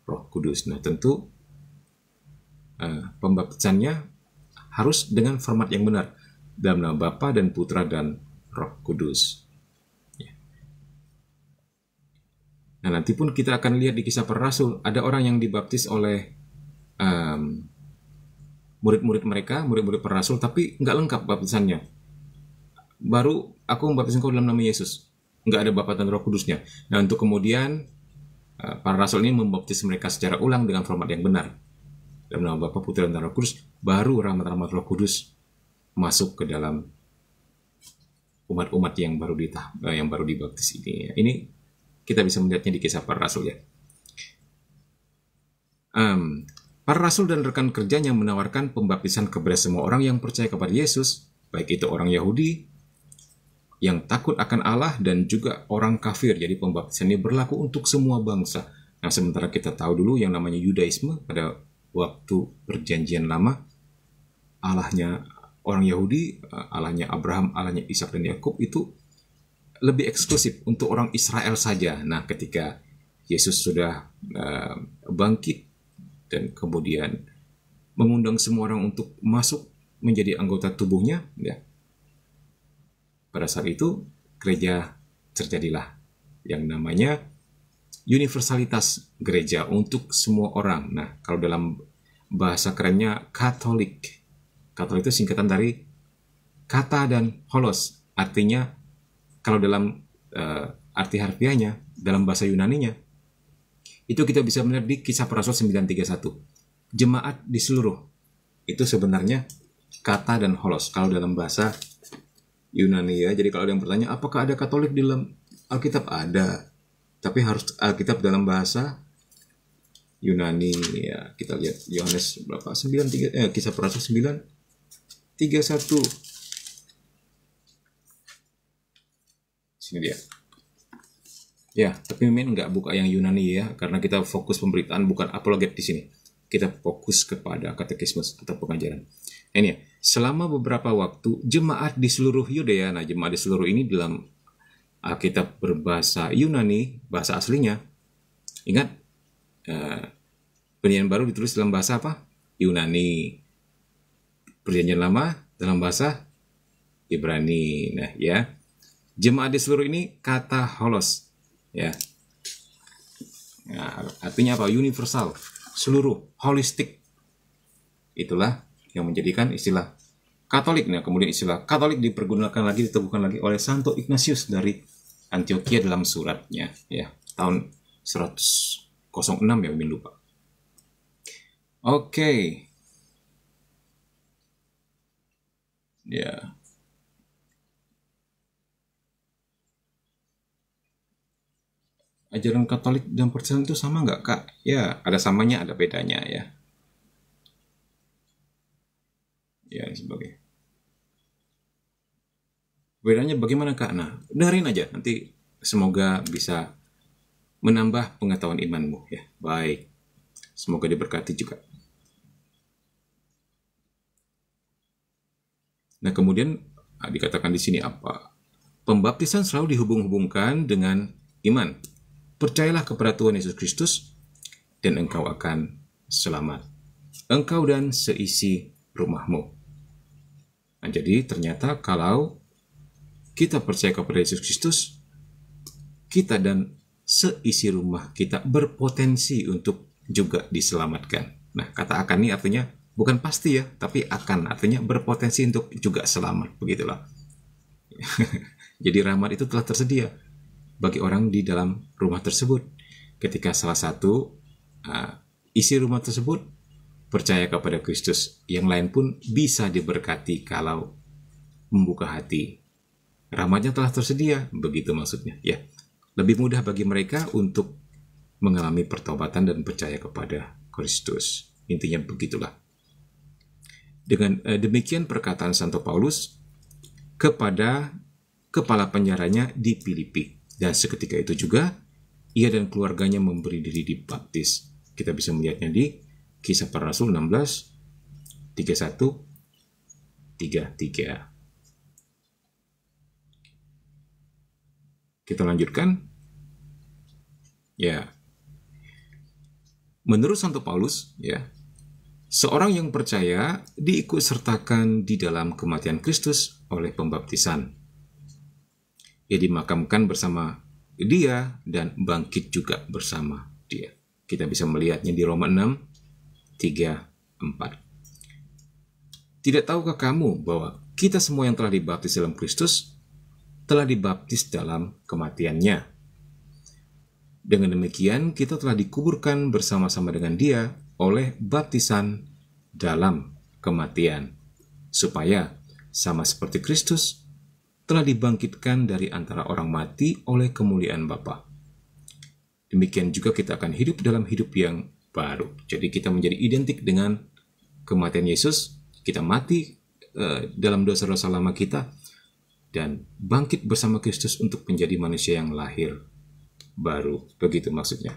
Roh Kudus. Nah, tentu pembaptisannya harus dengan format yang benar dalam nama Bapa dan Putra dan Roh Kudus. Nah, nanti pun kita akan lihat di Kisah Para Rasul, ada orang yang dibaptis oleh murid-murid mereka, murid-murid para rasul, tapi nggak lengkap baptisannya. Baru aku membaptis engkau dalam nama Yesus, nggak ada Bapa dan Roh Kudusnya. Nah, untuk kemudian para rasul ini membaptis mereka secara ulang dengan format yang benar dalam nama Bapa, Putra dan Roh Kudus, baru rahmat-rahmat Roh Kudus masuk ke dalam umat-umat yang baru dibaptis ini. Ini kita bisa melihatnya di Kisah Para Rasul ya. Para rasul dan rekan kerjanya menawarkan pembaptisan kepada semua orang yang percaya kepada Yesus, baik itu orang Yahudi yang takut akan Allah dan juga orang kafir. Jadi pembaptisan ini berlaku untuk semua bangsa. Nah, sementara kita tahu dulu yang namanya Yudaisme pada waktu Perjanjian Lama, Allahnya orang Yahudi, Allahnya Abraham, Allahnya Ishak dan Yakub itu lebih eksklusif untuk orang Israel saja. Nah, ketika Yesus sudah bangkit dan kemudian mengundang semua orang untuk masuk menjadi anggota tubuhnya, ya. Pada saat itu gereja terjadilah yang namanya universalitas gereja untuk semua orang. Nah, kalau dalam bahasa kerennya Katolik. Katolik itu singkatan dari kata dan holos. Artinya kalau dalam arti harfiahnya dalam bahasa Yunaninya itu kita bisa melihat di Kisah Para Rasul 9:31. Jemaat di seluruh itu sebenarnya kata dan holos kalau dalam bahasa Yunani ya. Jadi kalau ada yang bertanya apakah ada Katolik di dalam Alkitab? Ada. Tapi harus Alkitab dalam bahasa Yunani ya. Kita lihat Yohanes berapa? Kisah Para Rasul 9:31. Sini dia. Ya, tapi Min nggak buka yang Yunani ya, karena kita fokus pemberitaan bukan apologet di sini. kita fokus kepada katekismus atau pengajaran. Ini ya, selama beberapa waktu jemaat di seluruh Yudea, nah jemaat di seluruh ini dalam Alkitab berbahasa Yunani, bahasa aslinya. Ingat, Perjanjian Baru ditulis dalam bahasa apa? Yunani. Perjanjian Lama dalam bahasa Ibrani. Nah, ya. Jemaat di seluruh ini kata holos, ya. Nah, artinya apa? Universal, seluruh, holistik. Itulah yang menjadikan istilah Katolik. Nah, kemudian istilah Katolik dipergunakan lagi, diteguhkan lagi oleh Santo Ignatius dari Antioquia dalam suratnya, ya, tahun 106 ya, mungkin lupa. Oke. Ya. Ajaran Katolik dan Protestan itu sama nggak, Kak? Ya, ada samanya, ada bedanya ya. Ya, sebagai. Bedanya bagaimana, Kak? Nah, dengerin aja. Nanti semoga bisa menambah pengetahuan imanmu ya. Baik. Semoga diberkati juga. Nah, kemudian dikatakan di sini apa? Pembaptisan selalu dihubung-hubungkan dengan iman. Percayalah kepada Tuhan Yesus Kristus dan engkau akan selamat. Engkau dan seisi rumahmu. Nah, jadi ternyata kalau kita percaya kepada Yesus Kristus, kita dan seisi rumah kita berpotensi untuk juga diselamatkan. Nah, kata akan ini artinya bukan pasti ya, tapi akan, artinya berpotensi untuk juga selamat, begitulah. Jadi rahmat itu telah tersedia bagi orang di dalam rumah tersebut. Ketika salah satu isi rumah tersebut percaya kepada Kristus, yang lain pun bisa diberkati kalau membuka hati. Rahmatnya telah tersedia, begitu maksudnya. Ya, lebih mudah bagi mereka untuk mengalami pertobatan dan percaya kepada Kristus. Intinya begitulah. Dengan demikian perkataan Santo Paulus kepada kepala penjaranya di Filipi. Dan seketika itu juga, ia dan keluarganya memberi diri dibaptis. Kita bisa melihatnya di Kisah Para Rasul 16, 31, 33. Kita lanjutkan. Ya. Menurut Santo Paulus, ya, seorang yang percaya diikutsertakan di dalam kematian Kristus oleh pembaptisan. Ia dimakamkan bersama dia dan bangkit juga bersama dia. Kita bisa melihatnya di Roma 6, 3, 4. Tidak tahukah kamu bahwa kita semua yang telah dibaptis dalam Kristus telah dibaptis dalam kematiannya? Dengan demikian kita telah dikuburkan bersama-sama dengan dia oleh baptisan dalam kematian, supaya sama seperti Kristus telah dibangkitkan dari antara orang mati oleh kemuliaan Bapa. Demikian juga kita akan hidup dalam hidup yang baru. Jadi kita menjadi identik dengan kematian Yesus, kita mati dalam dosa-dosa lama kita, dan bangkit bersama Kristus untuk menjadi manusia yang lahir baru. Begitu maksudnya.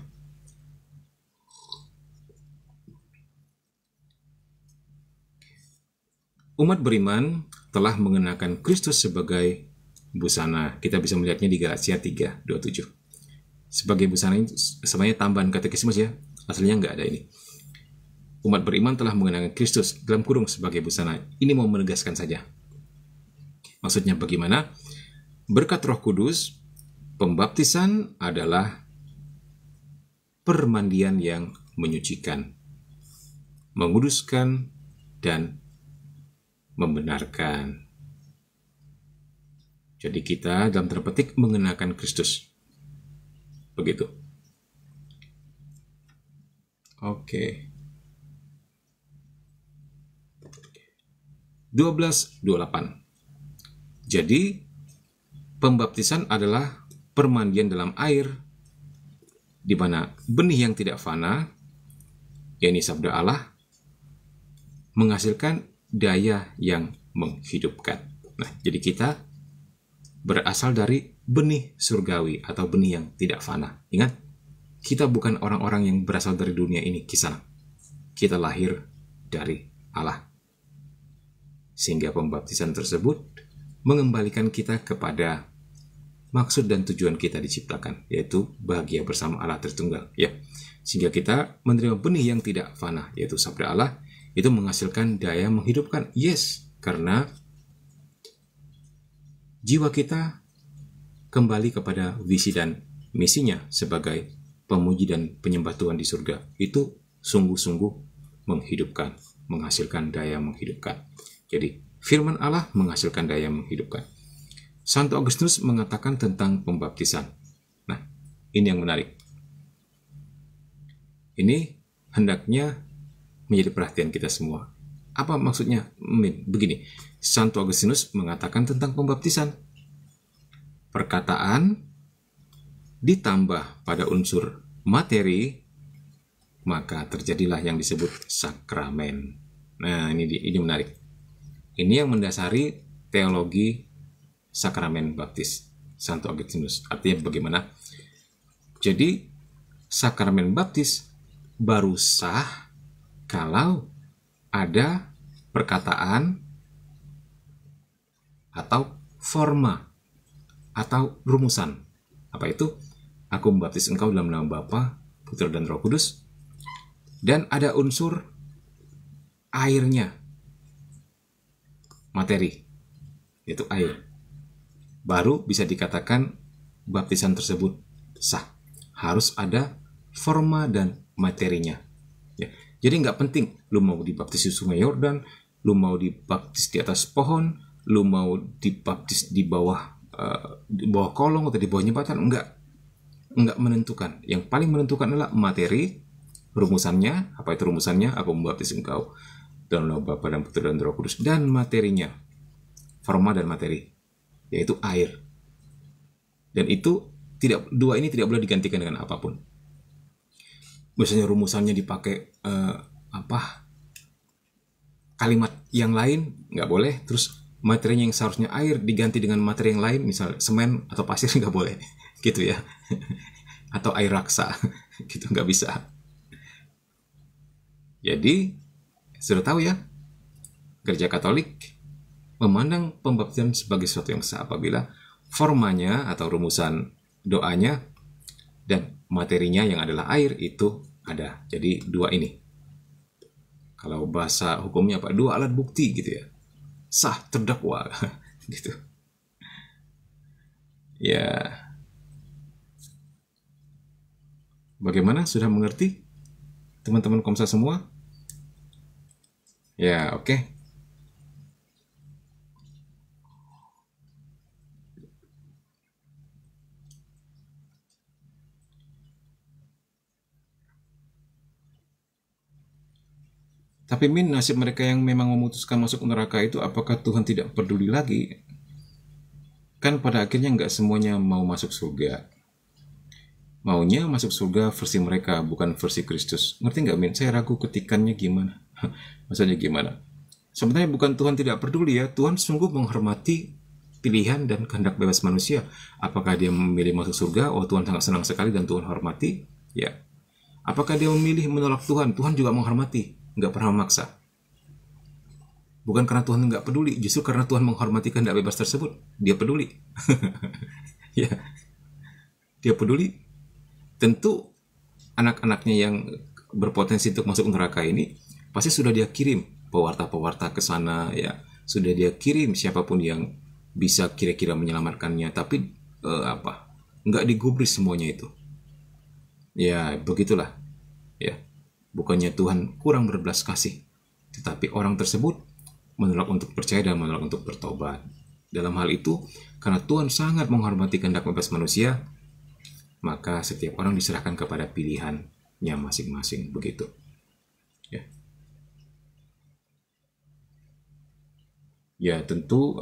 Umat beriman telah mengenakan Kristus sebagai busana. Kita bisa melihatnya di Galatia 3:27. Sebagai busana ini sebenarnya tambahan katekismus ya. Aslinya nggak ada ini. Umat beriman telah mengenakan Kristus dalam kurung sebagai busana. Ini mau menegaskan saja. Maksudnya bagaimana? Berkat Roh Kudus, pembaptisan adalah permandian yang menyucikan, menguduskan, dan membenarkan. Jadi kita dalam tanda petik mengenakan Kristus. Begitu. Oke. 12:28. Jadi pembaptisan adalah permandian dalam air, di mana benih yang tidak fana, yakni sabda Allah, menghasilkan daya yang menghidupkan. Nah, jadi kita berasal dari benih surgawi atau benih yang tidak fana. Ingat, kita bukan orang-orang yang berasal dari dunia ini, kisah. kita lahir dari Allah. Sehingga pembaptisan tersebut mengembalikan kita kepada maksud dan tujuan kita diciptakan, yaitu bahagia bersama Allah Tritunggal, ya. Sehingga kita menerima benih yang tidak fana, yaitu sabda Allah, itu menghasilkan daya menghidupkan. Yes, karena jiwa kita kembali kepada visi dan misinya sebagai pemuji dan penyembah Tuhan di surga. Itu sungguh-sungguh menghidupkan, menghasilkan daya menghidupkan. Jadi, firman Allah menghasilkan daya menghidupkan. Santo Agustinus mengatakan tentang pembaptisan. Nah, ini yang menarik. Ini hendaknya menjadi perhatian kita semua. Apa maksudnya? Begini, Santo Agustinus mengatakan tentang pembaptisan. Perkataan ditambah pada unsur materi, maka terjadilah yang disebut sakramen. Nah, ini menarik. Ini yang mendasari teologi sakramen baptis Santo Agustinus. Artinya bagaimana? Jadi, sakramen baptis baru sah kalau ada perkataan atau forma atau rumusan. Apa itu? Aku membaptis engkau dalam nama Bapa, Putra dan Roh Kudus. Dan ada unsur airnya, materi, yaitu air. Baru bisa dikatakan baptisan tersebut sah. Harus ada forma dan materinya. Ya. Jadi nggak penting lu mau dibaptis di Sungai Yordan, lu mau dibaptis di atas pohon, lu mau dibaptis di bawah kolong atau di bawah jembatan, enggak menentukan. Yang paling menentukan adalah materi, rumusannya. Apa itu rumusannya? Aku membaptis engkau dalam nama Bapa dan Putra dan Roh Kudus. Dan materinya, forma dan materi, yaitu air. Dan itu dua ini tidak boleh digantikan dengan apapun. Biasanya rumusannya dipakai kalimat yang lain, nggak boleh. Terus materinya yang seharusnya air diganti dengan materi yang lain, misal semen atau pasir, nggak boleh, gitu ya. Atau air raksa, gitu, nggak bisa. Jadi sudah tahu ya, Gereja Katolik memandang pembaptisan sebagai sesuatu yang sah apabila formanya atau rumusan doanya dan materinya yang adalah air itu ada. Jadi dua ini. Kalau bahasa hukumnya apa? Dua alat bukti gitu ya. Sah terdakwa gitu. Ya. Bagaimana? Sudah mengerti teman-teman Komsa semua? Ya, oke. Tapi nasib mereka yang memang memutuskan masuk neraka itu, apakah Tuhan tidak peduli lagi? Kan pada akhirnya nggak semuanya mau masuk surga. Maunya masuk surga versi mereka, bukan versi Kristus. Ngerti nggak, Min? Saya ragu ketikannya gimana. Maksudnya gimana? Sebenarnya bukan Tuhan tidak peduli ya. Tuhan sungguh menghormati pilihan dan kehendak bebas manusia. Apakah dia memilih masuk surga? Oh, Tuhan sangat senang sekali dan Tuhan hormati. Ya. Apakah dia memilih menolak Tuhan? Tuhan juga menghormati. Nggak pernah memaksa. Bukan karena Tuhan nggak peduli, justru karena Tuhan menghormati kehendak bebas tersebut, dia peduli. Ya, dia peduli. Tentu anak-anaknya yang berpotensi untuk masuk neraka ini pasti sudah dia kirim pewarta-pewarta ke sana, ya, sudah dia kirim siapapun yang bisa kira-kira menyelamatkannya. Tapi nggak digubris semuanya itu. Ya, begitulah. Ya. Bukannya Tuhan kurang berbelas kasih, tetapi orang tersebut menolak untuk percaya dan menolak untuk bertobat. Dalam hal itu, karena Tuhan sangat menghormati kehendak bebas manusia, maka setiap orang diserahkan kepada pilihannya masing-masing, begitu. Ya, ya tentu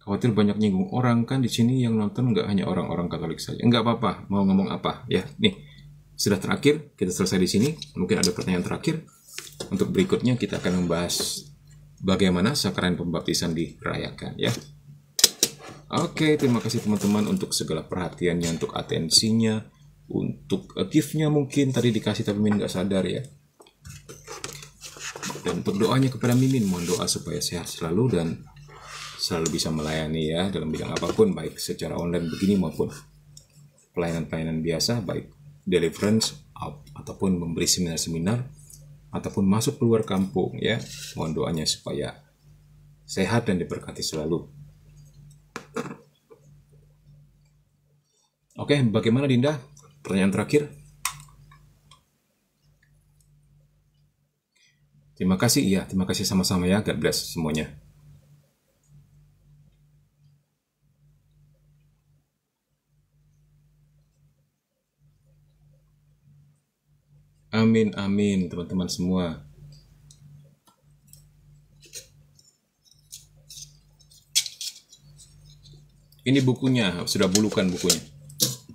khawatir banyak nyinggung orang, kan di sini yang nonton nggak hanya orang-orang Katolik saja. Nggak apa-apa, mau ngomong apa ya? Nih, sudah terakhir, kita selesai di sini. Mungkin ada pertanyaan terakhir. Untuk berikutnya kita akan membahas bagaimana sakramen pembaptisan dirayakan ya. Oke, terima kasih teman-teman untuk segala perhatiannya, untuk atensinya, untuk gift-nya mungkin tadi dikasih tapi Mimin nggak sadar ya. Dan untuk doanya kepada Mimin, mohon doa supaya sehat selalu dan selalu bisa melayani ya dalam bidang apapun, baik secara online begini maupun pelayanan-pelayanan biasa, baik deliverance ataupun memberi seminar-seminar ataupun masuk keluar kampung ya. Mohon doanya supaya sehat dan diberkati selalu. Oke, bagaimana Dinda? Pertanyaan terakhir. Terima kasih, iya. Terima kasih sama-sama ya. God bless semuanya. Amin, amin teman-teman semua. Ini bukunya, sudah bulukan bukunya.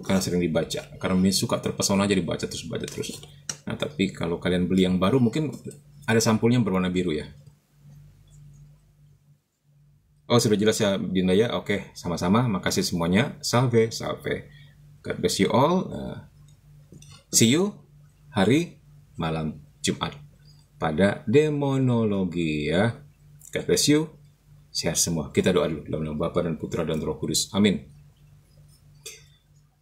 Karena sering dibaca. Karena Mimin suka terpesona aja dibaca terus, baca terus. Nah, tapi kalau kalian beli yang baru mungkin ada sampulnya berwarna biru ya. Oh, sudah jelas ya Dinda ya. Oke, sama-sama. Makasih semuanya. Salve, salve. God bless you all. See you hari malam Jumat pada demonologi ya. God bless you. Sehat semua. Kita doa dulu dalam nama Bapa dan Putra dan Roh Kudus. Amin.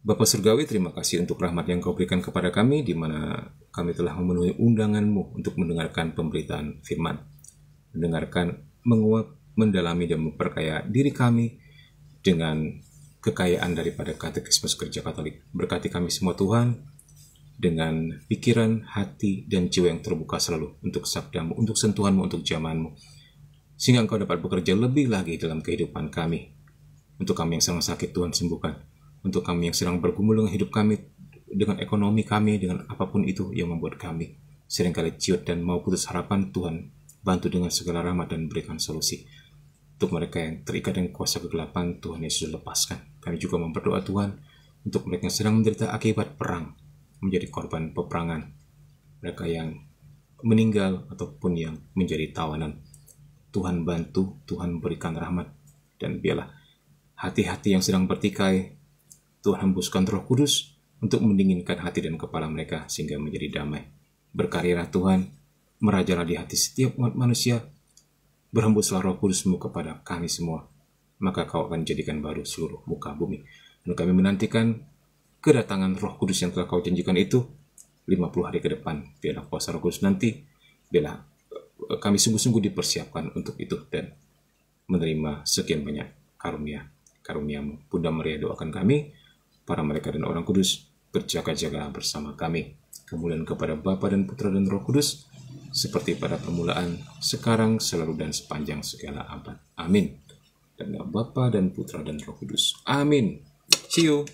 Bapa Surgawi, terima kasih untuk rahmat yang Kau berikan kepada kami, di mana kami telah memenuhi undangan-Mu untuk mendengarkan pemberitaan firman, mendengarkan, menguap, mendalami, dan memperkaya diri kami dengan kekayaan daripada Katekismus Gereja Katolik. Berkati kami semua Tuhan, dengan pikiran, hati, dan jiwa yang terbuka selalu untuk sabdamu, untuk sentuhanmu, untuk zamanmu, sehingga Engkau dapat bekerja lebih lagi dalam kehidupan kami. Untuk kami yang sedang sakit, Tuhan sembuhkan. Untuk kami yang sedang bergumul dengan hidup kami, dengan ekonomi kami, dengan apapun itu yang membuat kami seringkali ciut dan mau putus harapan, Tuhan bantu dengan segala rahmat dan berikan solusi. Untuk mereka yang terikat dengan kuasa kegelapan, Tuhan Yesus lepaskan. Kami juga memberdoa Tuhan untuk mereka yang sedang menderita akibat perang, menjadi korban peperangan, mereka yang meninggal ataupun yang menjadi tawanan. Tuhan bantu, Tuhan berikan rahmat, dan biarlah hati-hati yang sedang bertikai, Tuhan hembuskan Roh Kudus untuk mendinginkan hati dan kepala mereka sehingga menjadi damai. Berkaryalah Tuhan, merajalah di hati setiap umat manusia, berhembuslah Roh Kudus-Mu kepada kami semua, maka Kau akan jadikan baru seluruh muka bumi. Dan kami menantikan kedatangan Roh Kudus yang telah Kau janjikan itu 50 hari ke depan. Biarlah kuasa Roh Kudus nanti, biarlah kami sungguh-sungguh dipersiapkan untuk itu dan menerima sekian banyak karunia-Mu. Bunda Maria, doakan kami, para malaikat dan orang kudus, berjaga-jaga bersama kami. Kemuliaan kepada Bapa dan Putra dan Roh Kudus, seperti pada permulaan, sekarang, selalu, dan sepanjang segala abad. Amin. Dan Bapa dan Putra dan Roh Kudus. Amin. See you.